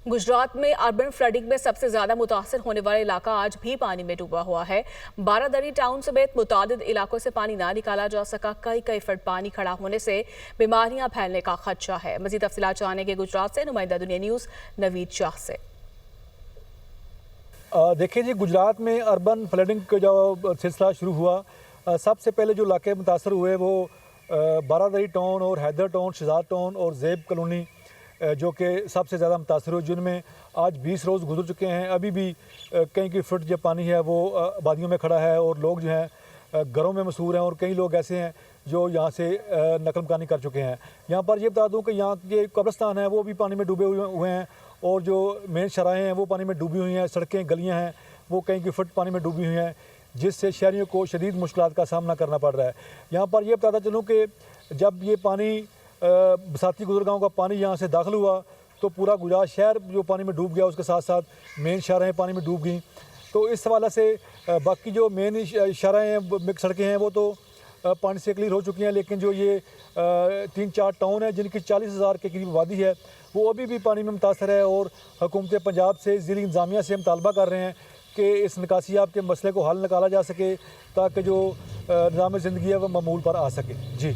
गुजरात में urban flooding में सबसे ज्यादा मुतासर होने वाला इलाका आज भी पानी में डूबा हुआ है। बारादरी टाउन समेत मुतादिद इलाकों से पानी ना निकाला जा सका। कई फुट पानी खड़ा होने से बीमारियां फैलने का खदशा है। मजीद तफसीलात जानेंगे गुजरात से नुमाइंदा दुनिया न्यूज नवीद शाह से। देखिए जी, गुजरात में अर्बन फ्लडिंग का जो सिलसिला शुरू हुआ, सबसे पहले जो इलाके मुतासर हुए वो बारादरी टाउन और हैदर टाउन, शहजाद टाउन और ज़ेब कॉलोनी जो कि सबसे ज़्यादा मुतासर हुए, जिनमें आज 20 रोज़ गुजर चुके हैं। अभी भी कई फुट जो पानी है वो आबादियों में खड़ा है और लोग जो हैं घरों में मशहूर हैं और कई लोग ऐसे हैं जो यहाँ से नकल मकानी कर चुके हैं। यहाँ पर ये बता दूँ कि यहाँ के कब्रिस्तान है वो भी पानी में डूबे हुए हैं और जो मेन शराहें हैं वो पानी में डूबी हुई हैं। सड़कें, गलियाँ हैं वो कई फुट पानी में डूबी हुई हैं, जिससे शहरियों को शदीद मुश्किलात का सामना करना पड़ रहा है। यहाँ पर यह बताता चलूँ कि जब ये पानी बसाती गुजरगांव का पानी यहाँ से दाखिल हुआ तो पूरा गुजरात शहर जो पानी में डूब गया, उसके साथ साथ मेन शहरें पानी में डूब गई। तो इस हवाले से बाकी जो मेन शहरें हैं, सड़कें हैं, वो तो पानी से क्लियर हो चुकी हैं, लेकिन जो ये 3-4 टाउन है जिनकी 40,000 के करीब आबादी है वो अभी भी पानी में मुतासर है और हुकूमत पंजाब से ज़िली इंतज़ामिया से मुतालबा कर रहे हैं कि इस निकासियाब के मसले को हल निकाला जा सके ताकि जो निज़ाम ज़िंदगी है वह मामूल पर आ सके। जी।